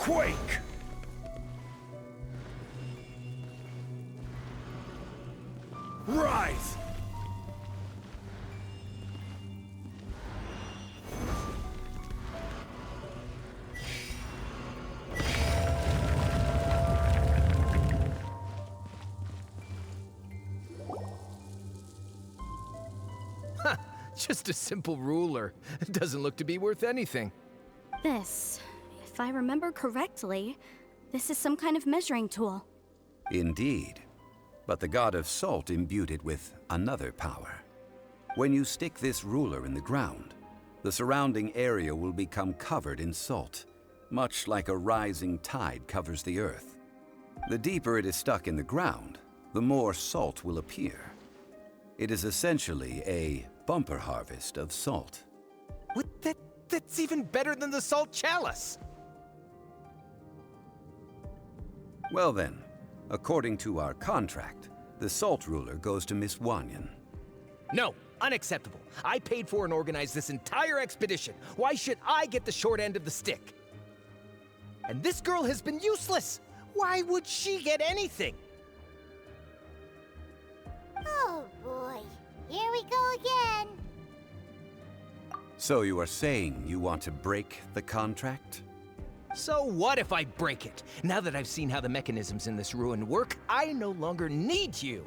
Quake! Rise! Just a simple ruler. It doesn't look to be worth anything. This, if I remember correctly, this is some kind of measuring tool. Indeed. But the god of salt imbued it with another power. When you stick this ruler in the ground, the surrounding area will become covered in salt, much like a rising tide covers the earth. The deeper it is stuck in the ground, the more salt will appear. It is essentially a bumper harvest of salt. What? That's even better than the salt chalice! Well then, according to our contract, the salt ruler goes to Miss Wanyan. No, unacceptable. I paid for and organized this entire expedition. Why should I get the short end of the stick? And this girl has been useless! Why would she get anything? Oh boy, here we go again. So you are saying you want to break the contract? So what if I break it? Now that I've seen how the mechanisms in this ruin work, I no longer need you.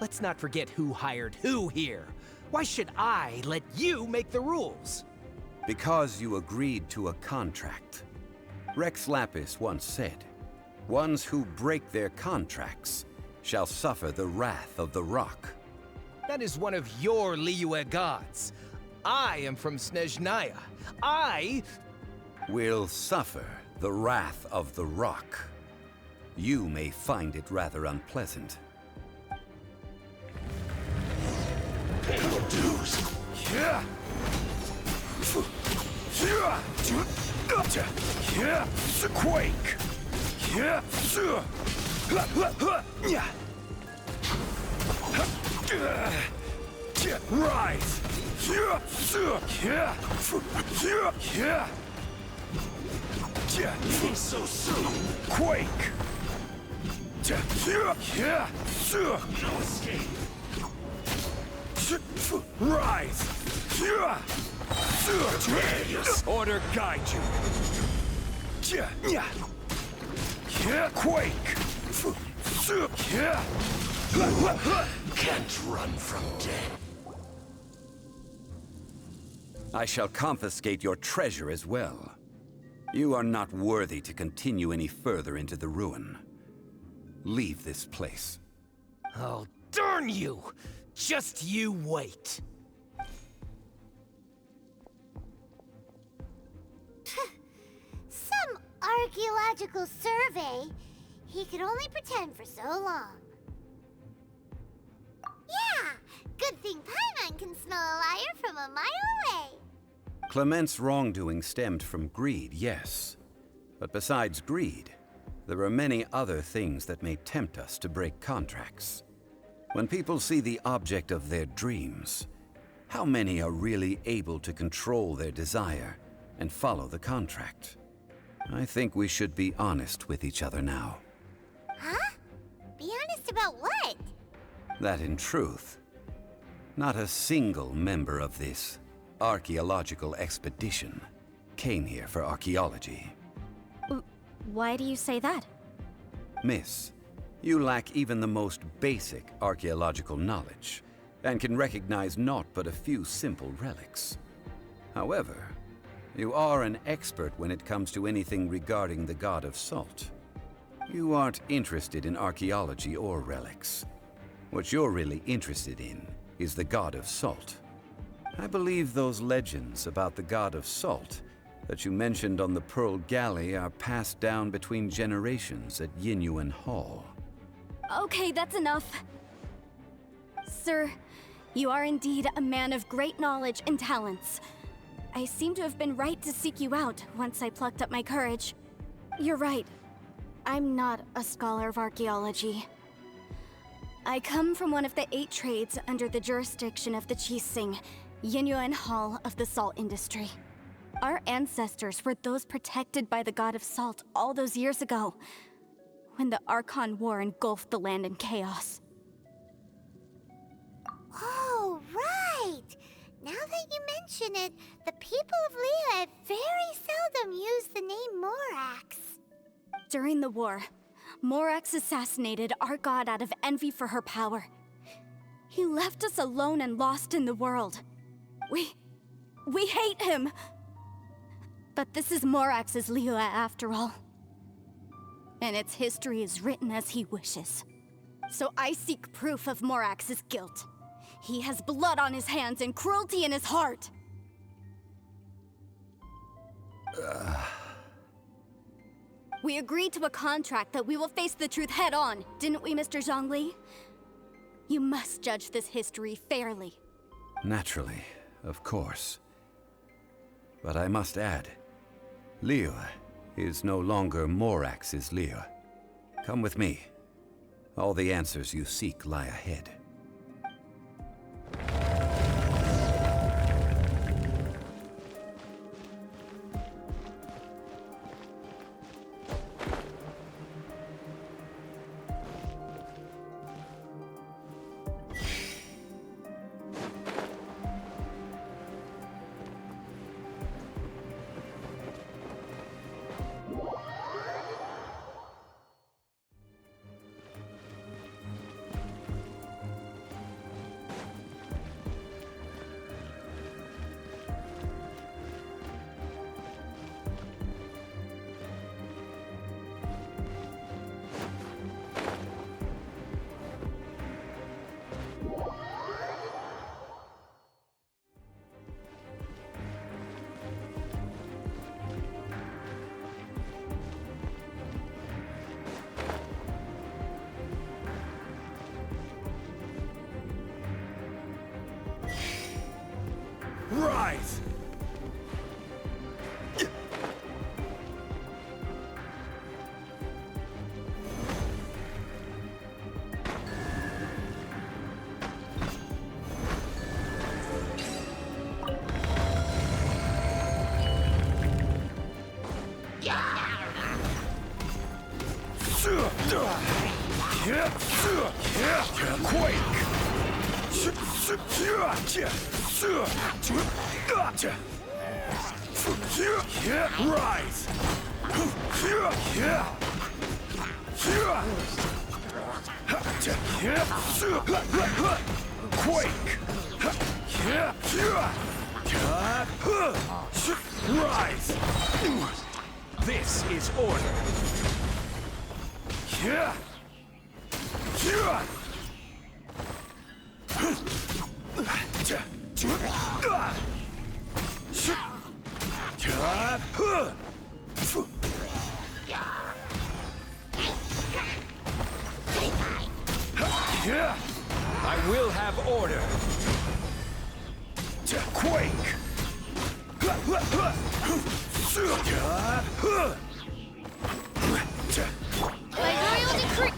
Let's not forget who hired who here. Why should I let you make the rules? Because you agreed to a contract. Rex Lapis once said, "Ones who break their contracts shall suffer the wrath of the rock." That is one of your Liyue gods. I am from Snezhnaya. I will suffer the wrath of the rock. You may find it rather unpleasant. Pay your dues. Yeah. Yeah. Quake. Yeah. Rise. Leaving so soon. Quake. No escape. Rise. Order guide you. Quake. Can't run from death. I shall confiscate your treasure as well. You are not worthy to continue any further into the ruin. Leave this place. Oh, darn you! Just you wait. Some archaeological survey. He could only pretend for so long. Yeah, good thing Paimon can smell a liar from a mile away. Clement's wrongdoing stemmed from greed, yes. But besides greed, there are many other things that may tempt us to break contracts. When people see the object of their dreams, how many are really able to control their desire and follow the contract? I think we should be honest with each other now. Huh? Be honest about what? That in truth, not a single member of this archaeological expedition came here for archaeology. Why do you say that? Miss, you lack even the most basic archaeological knowledge, and can recognize naught but a few simple relics. However, you are an expert when it comes to anything regarding the god of salt. You aren't interested in archaeology or relics. What you're really interested in is the god of salt. I believe those legends about the god of salt that you mentioned on the Pearl Galley are passed down between generations at Yinyuan Hall. Okay, that's enough. Sir, you are indeed a man of great knowledge and talents. I seem to have been right to seek you out once I plucked up my courage. You're right. I'm not a scholar of archaeology. I come from one of the 8 trades under the jurisdiction of the Qixing, Yinyuan Hall of the salt industry. Our ancestors were those protected by the god of salt all those years ago, when the Archon War engulfed the land in chaos. Oh, right! Now that you mention it, the people of Liyue very seldom use the name Morax. During the war, Morax assassinated our god out of envy for her power. He left us alone and lost in the world. We hate him! But this is Morax's Liyue after all. And its history is written as he wishes. So I seek proof of Morax's guilt. He has blood on his hands and cruelty in his heart. We agreed to a contract that we will face the truth head on, didn't we, Mr. Zhongli? You must judge this history fairly. Naturally, of course. But I must add, Liyue is no longer Morax's Liyue. Come with me. All the answers you seek lie ahead. Rise! Rise! Quake! Rise! This is order! I will have order. Quake! By royal decree!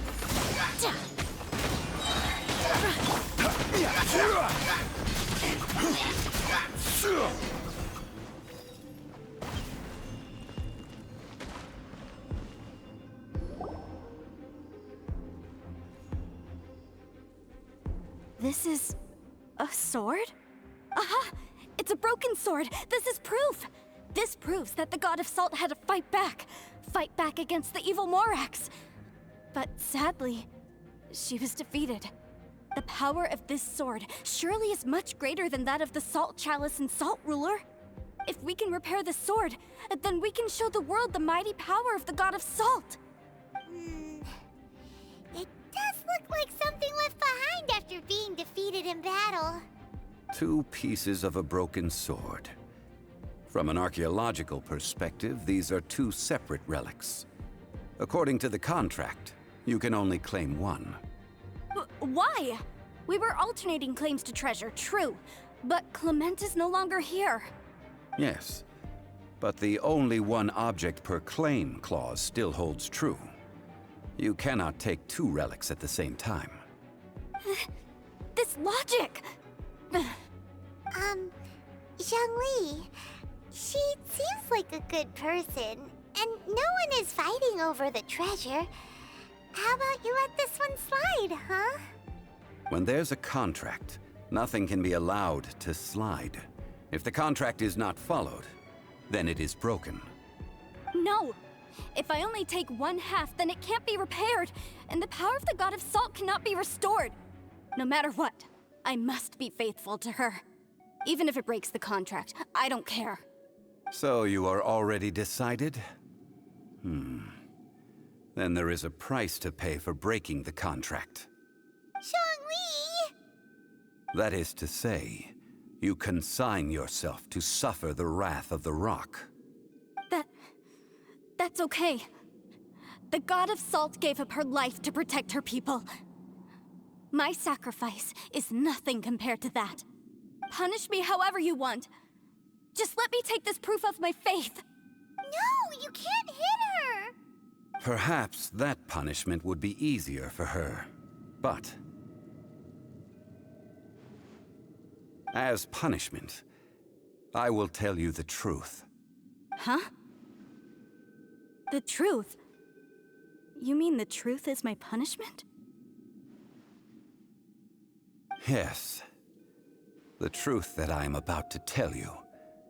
This is a sword? Aha! It's a broken sword! This is proof! This proves that the god of salt had to fight back against the evil Morax. But sadly, she was defeated. The power of this sword surely is much greater than that of the Salt Chalice and Salt Ruler. If we can repair the sword, then we can show the world the mighty power of the god of salt. It does look like something left behind after being defeated in battle. 2 pieces of a broken sword. From an archaeological perspective, these are 2 separate relics. According to the contract, you can only claim one. Why? We were alternating claims to treasure, true. But Clement is no longer here. Yes, but the only one object per claim clause still holds true. You cannot take 2 relics at the same time. This logic! Zhongli, She seems like a good person, and no one is fighting over the treasure. How about you let this one slide, huh? When there's a contract, nothing can be allowed to slide. If the contract is not followed, then it is broken. No! If I only take one half, then it can't be repaired, and the power of the God of Salt cannot be restored. No matter what, I must be faithful to her. Even if it breaks the contract, I don't care. So you are already decided? Then there is a price to pay for breaking the contract. Zhongli! That is to say, you consign yourself to suffer the wrath of the rock. That's okay. The God of Salt gave up her life to protect her people. My sacrifice is nothing compared to that. Punish me however you want. Just let me take this proof of my faith. No, you can't hit her! Perhaps that punishment would be easier for her. But as punishment, I will tell you the truth. Huh? The truth? You mean the truth is my punishment? Yes. The truth that I am about to tell you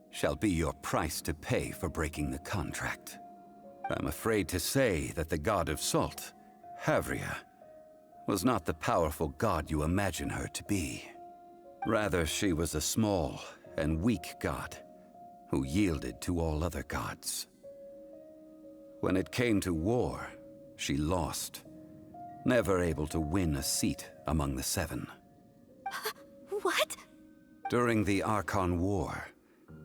shall be your price to pay for breaking the contract. I'm afraid to say that the God of Salt, Havria, was not the powerful god you imagine her to be. Rather, she was a small and weak god who yielded to all other gods. When it came to war, she lost, never able to win a seat among the seven. What? During the Archon War,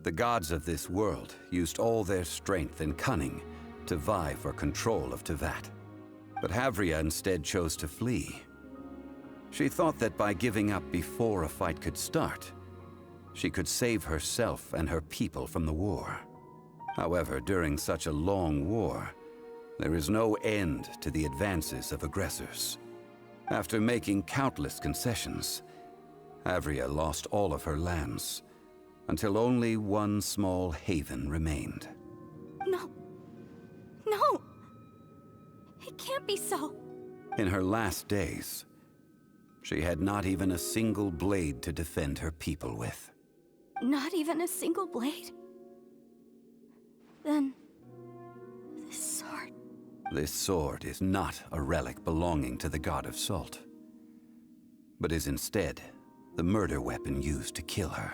the gods of this world used all their strength and cunning to vie for control of Tevat. But Havria instead chose to flee. She thought that by giving up before a fight could start, she could save herself and her people from the war. However, during such a long war, there is no end to the advances of aggressors. After making countless concessions, Havria lost all of her lands, until only one small haven remained. No. No! It can't be so. In her last days, she had not even a single blade to defend her people with. Not even a single blade? Then... this sword... This sword is not a relic belonging to the God of Salt, but is instead the murder weapon used to kill her.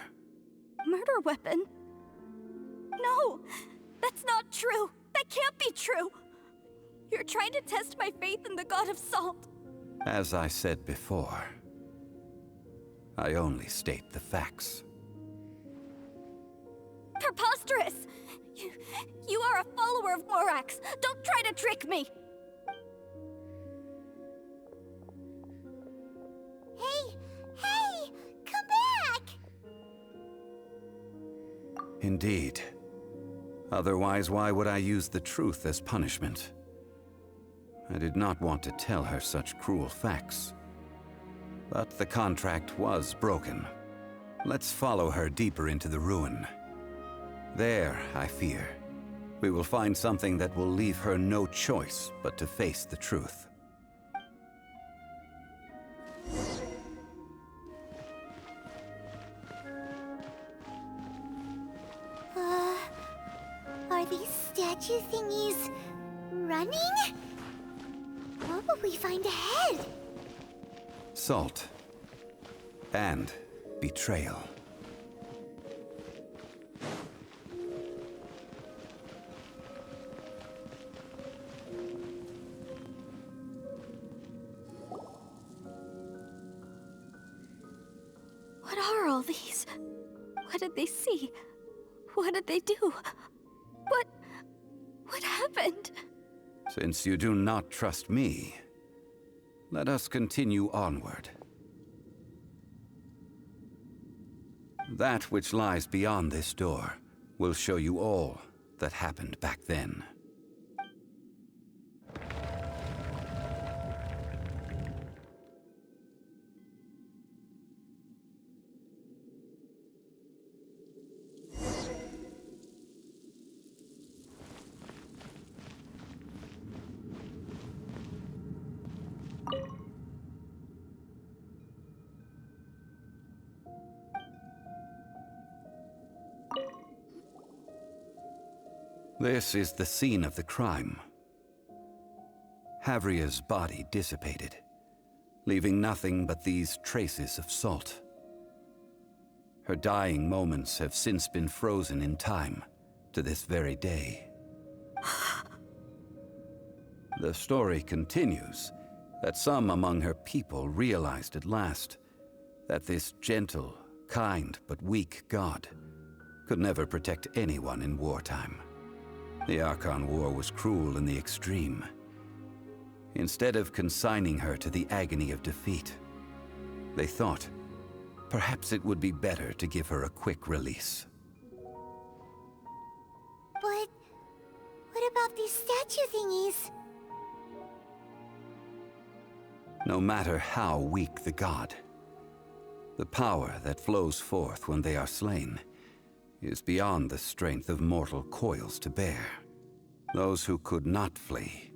Murder weapon? No! That's not true! That can't be true! You're trying to test my faith in the God of Salt. As I said before, I only state the facts. Preposterous! You are a follower of Morax! Don't try to trick me! Hey! Come back! Indeed. Otherwise, why would I use the truth as punishment? I did not want to tell her such cruel facts. But the contract was broken. Let's follow her deeper into the ruin. There, I fear, we will find something that will leave her no choice but to face the truth. Are these statue thingies running? What will we find ahead? Salt. And betrayal. What are all these? What did they see? What did they do? What happened? Since you do not trust me, let us continue onward. That which lies beyond this door will show you all that happened back then. This is the scene of the crime. Havria's body dissipated, leaving nothing but these traces of salt. Her dying moments have since been frozen in time to this very day. The story continues that some among her people realized at last that this gentle, kind, but weak god could never protect anyone in wartime. The Archon War was cruel in the extreme. Instead of consigning her to the agony of defeat, they thought perhaps it would be better to give her a quick release. But what about these statue thingies? No matter how weak the god, the power that flows forth when they are slain is beyond the strength of mortal coils to bear. Those who could not flee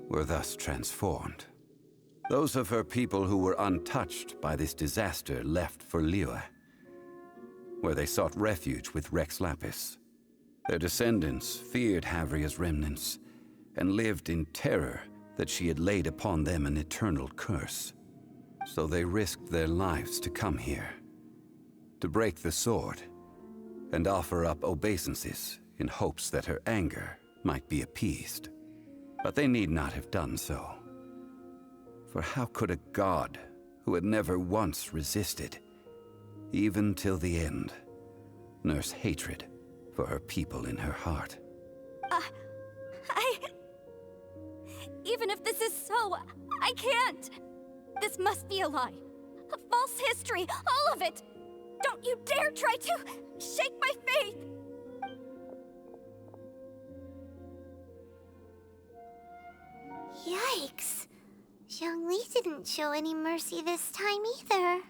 were thus transformed. Those of her people who were untouched by this disaster left for Liyue, where they sought refuge with Rex Lapis. Their descendants feared Havria's remnants and lived in terror that she had laid upon them an eternal curse. So they risked their lives to come here, to break the sword, and offer up obeisances in hopes that her anger might be appeased. But they need not have done so. For how could a god who had never once resisted, even till the end, nurse hatred for her people in her heart? Even if this is so, I can't! This must be a lie. A false history, all of it! Don't you dare try to shake my faith! Yikes. Zhongli didn't show any mercy this time either.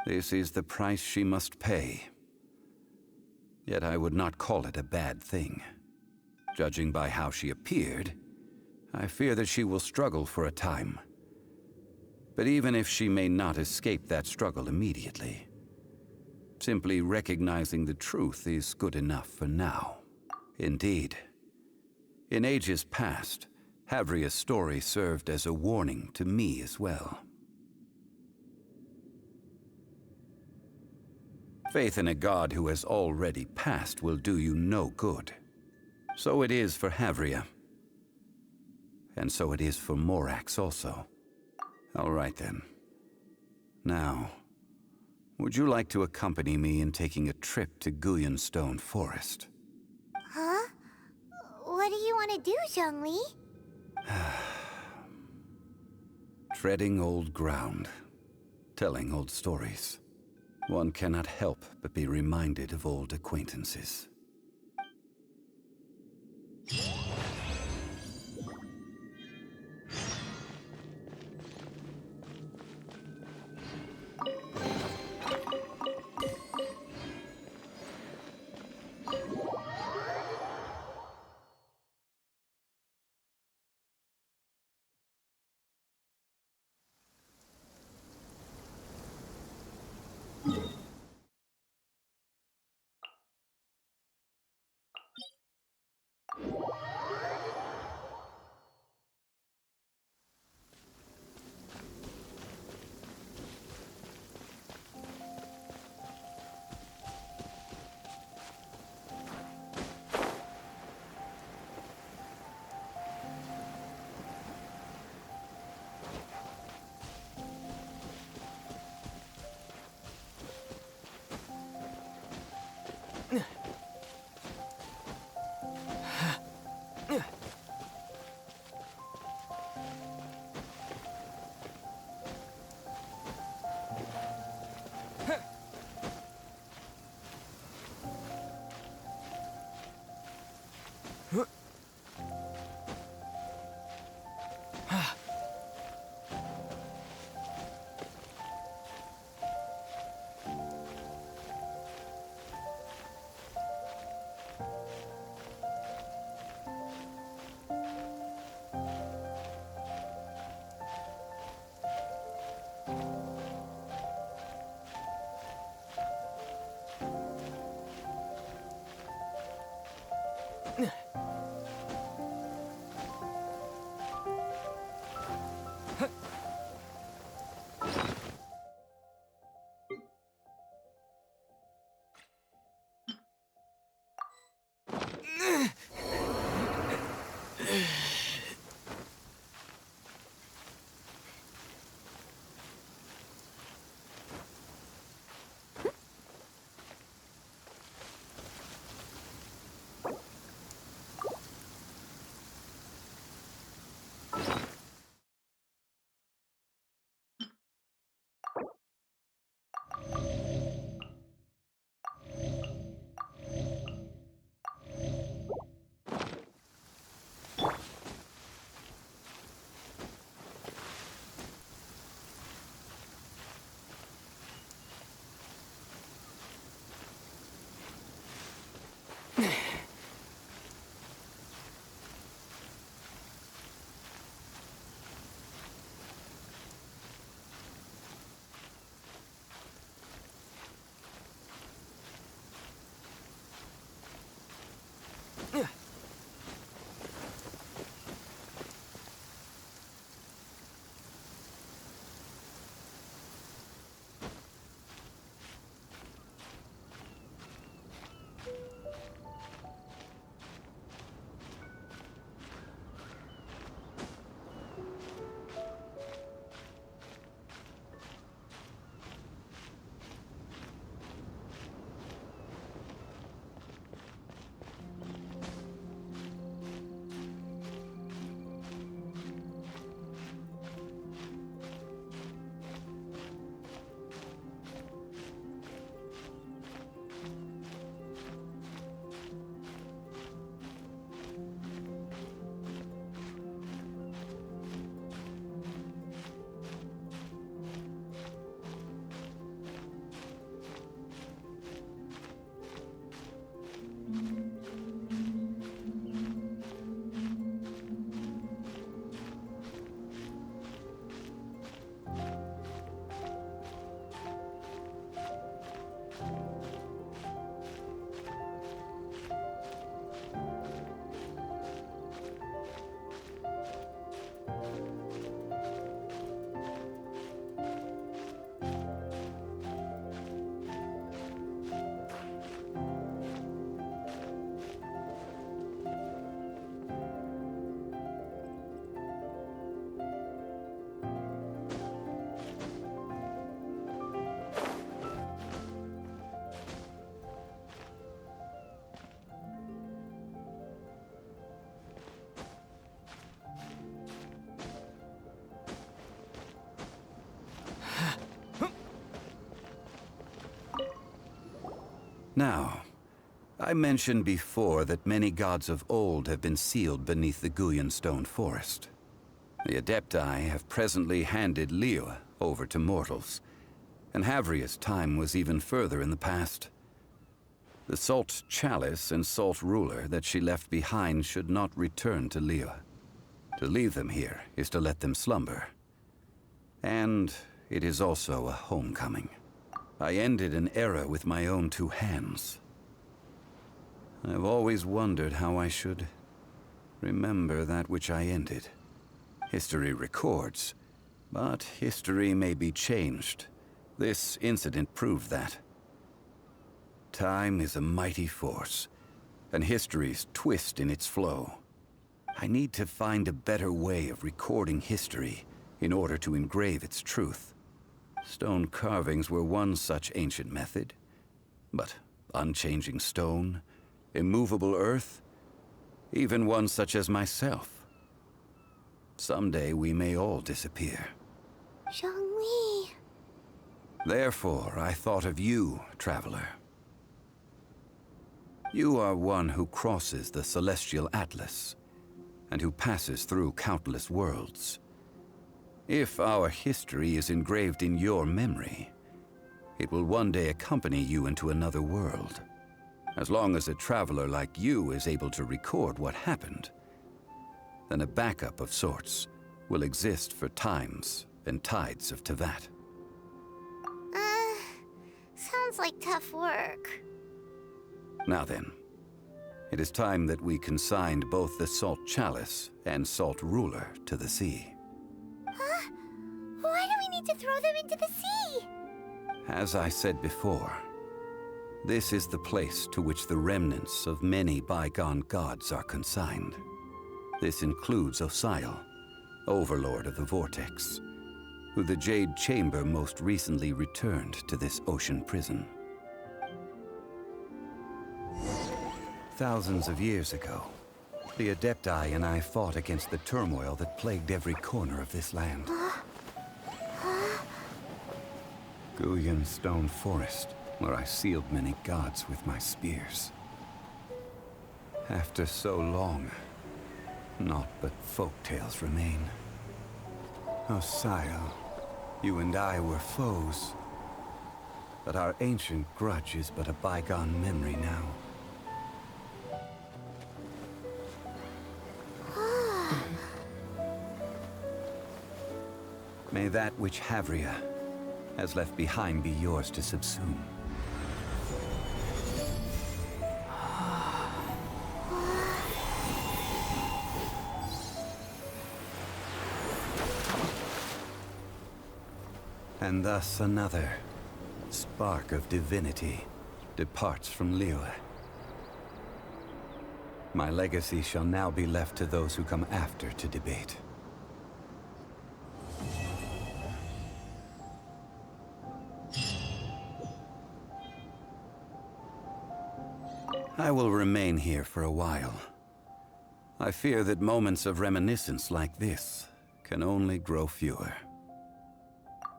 This is the price she must pay. Yet I would not call it a bad thing. Judging by how she appeared, I fear that she will struggle for a time. But even if she may not escape that struggle immediately, simply recognizing the truth is good enough for now. Indeed, in ages past, Havria's story served as a warning to me as well. Faith in a god who has already passed will do you no good. So it is for Havria. And so it is for Morax also. All right then. Now, would you like to accompany me in taking a trip to Guyonstone Forest? Huh? What do you want to do, Zhongli? Treading old ground, telling old stories. One cannot help but be reminded of old acquaintances. Now, I mentioned before that many gods of old have been sealed beneath the Guyan stone forest. The Adepti have presently handed Liyue over to mortals, and Havria's time was even further in the past. The Salt Chalice and Salt Ruler that she left behind should not return to Liyue. To leave them here is to let them slumber. And it is also a homecoming. I ended an era with my own two hands. I've always wondered how I should remember that which I ended. History records, but history may be changed. This incident proved that. Time is a mighty force, and history's twist in its flow. I need to find a better way of recording history in order to engrave its truth. Stone carvings were one such ancient method, but unchanging stone, immovable earth, even one such as myself. Someday we may all disappear. Zhongli. Therefore, I thought of you, traveler. You are one who crosses the celestial atlas, and who passes through countless worlds. If our history is engraved in your memory, it will one day accompany you into another world. As long as a traveler like you is able to record what happened, then a backup of sorts will exist for times and tides of Teyvat. Sounds like tough work. Now then, it is time that we consigned both the Salt Chalice and Salt Ruler to the sea. Huh? Why do we need to throw them into the sea? As I said before, this is the place to which the remnants of many bygone gods are consigned. This includes Osial, Overlord of the Vortex, who the Jade Chamber most recently returned to this ocean prison. Thousands of years ago, the Adepti and I fought against the turmoil that plagued every corner of this land. Guyan Stone Forest, where I sealed many gods with my spears. After so long, naught but folktales remain. Osial, you and I were foes, but our ancient grudge is but a bygone memory now. May that which Havria has left behind be yours to subsume. And thus another spark of divinity departs from Liyue. My legacy shall now be left to those who come after to debate. I will remain here for a while. I fear that moments of reminiscence like this can only grow fewer.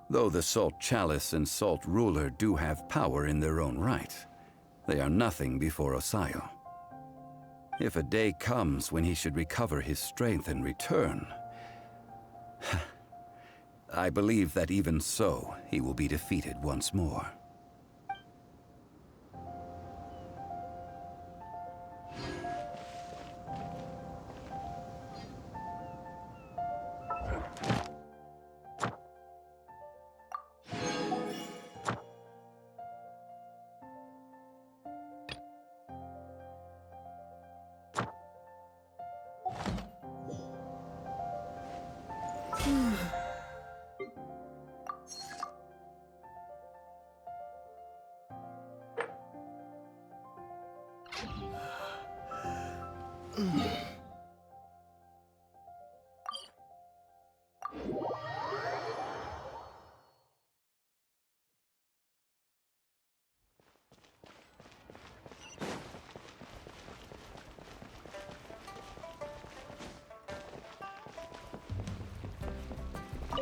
Though the Salt Chalice and Salt Ruler do have power in their own right, they are nothing before Osial. If a day comes when he should recover his strength and return, I believe that even so, he will be defeated once more.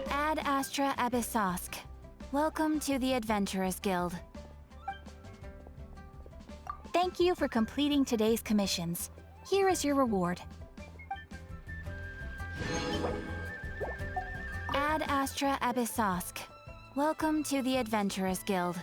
Ad Astra Abyssosk. Welcome to the Adventurers Guild. Thank you for completing today's commissions. Here is your reward. Ad Astra Abyssosk. Welcome to the Adventurers Guild.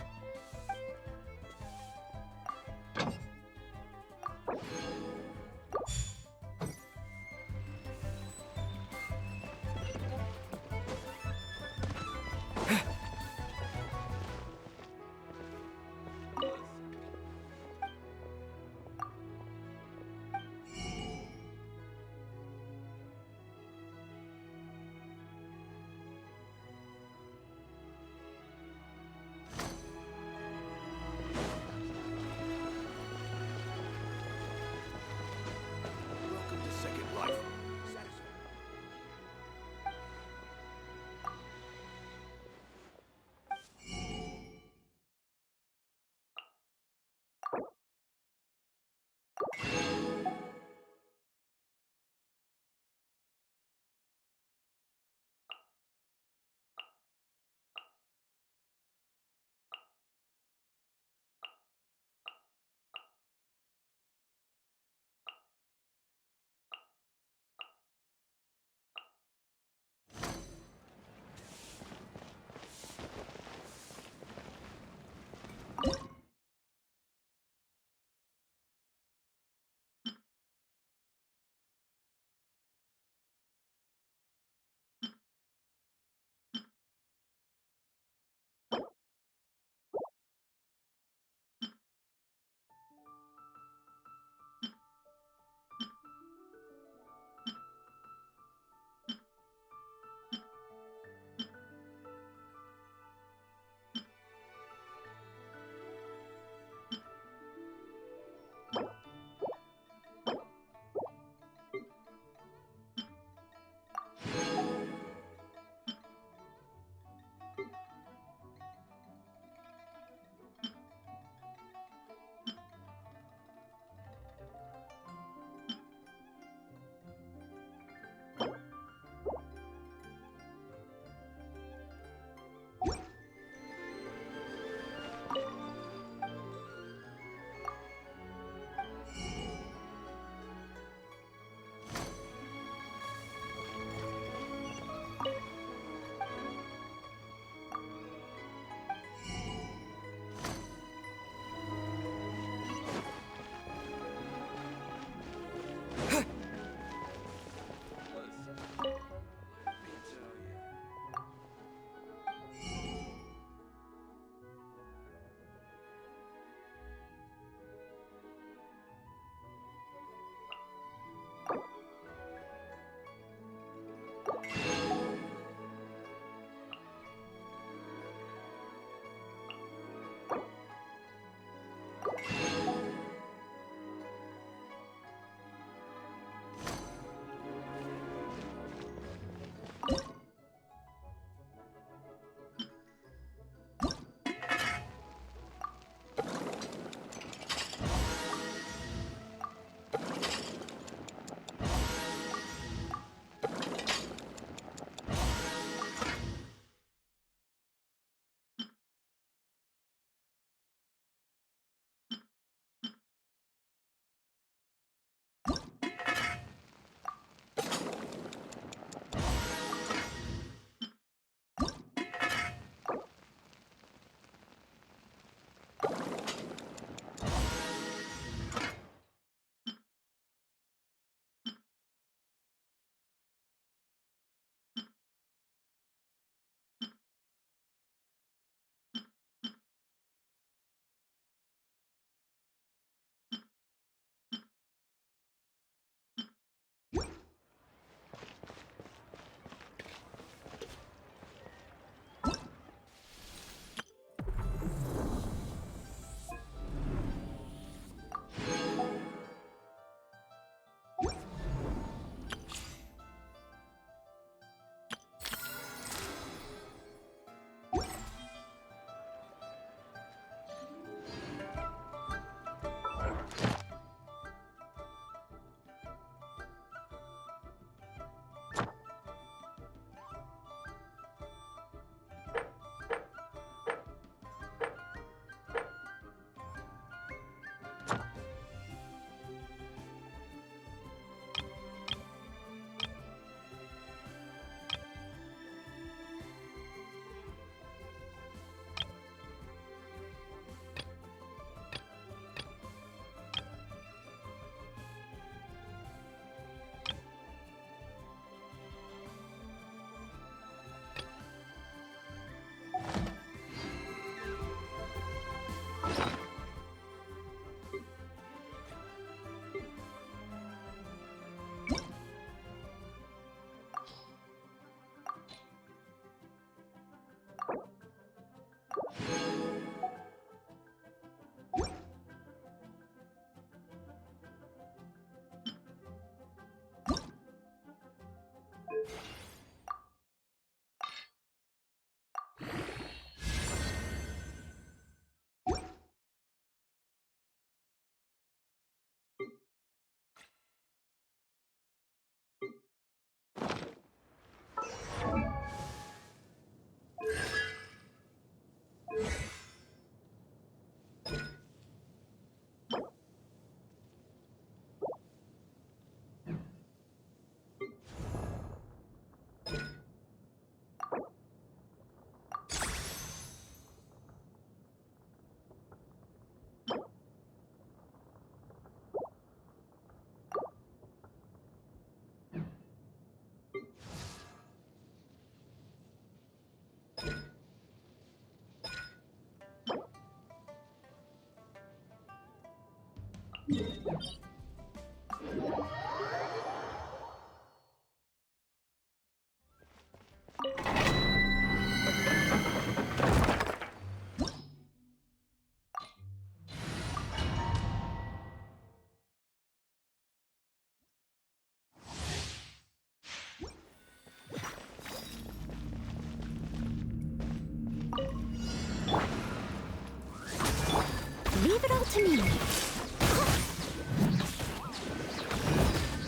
Leave it all to me.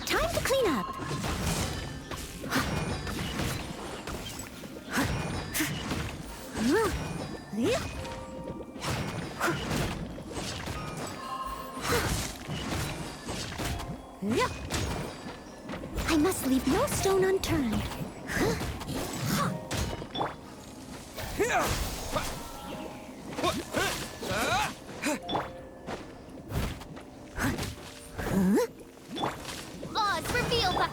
Time to clean up. I must leave no stone unturned. Oz, reveal by...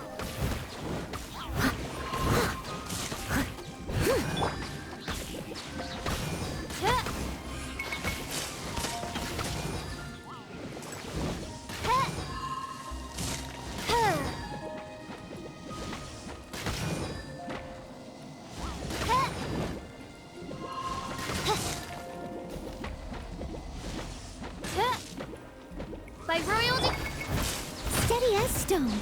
By royal... Steady as stone.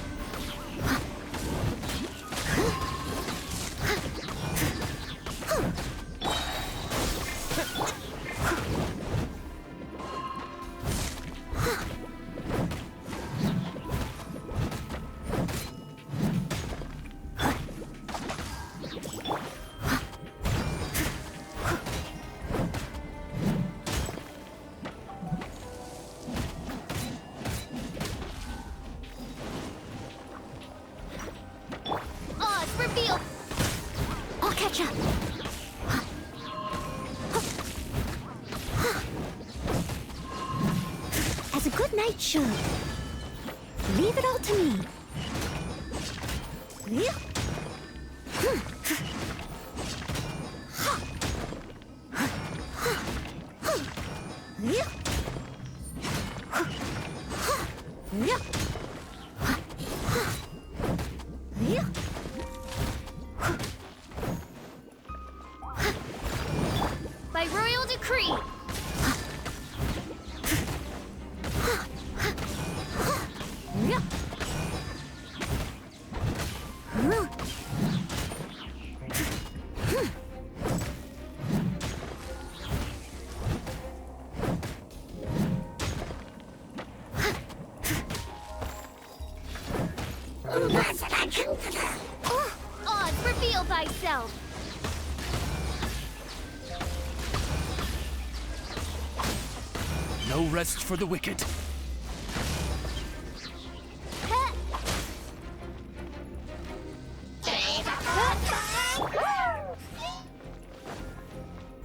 Oz, reveal... I'll catch up. As a good knight should. Leave it all to me. By royal decree... Oz, reveal thyself! No rest for the wicked.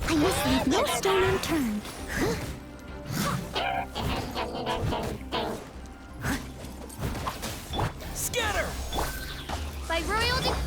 I must leave no stone unturned. Scatter! By royal decree...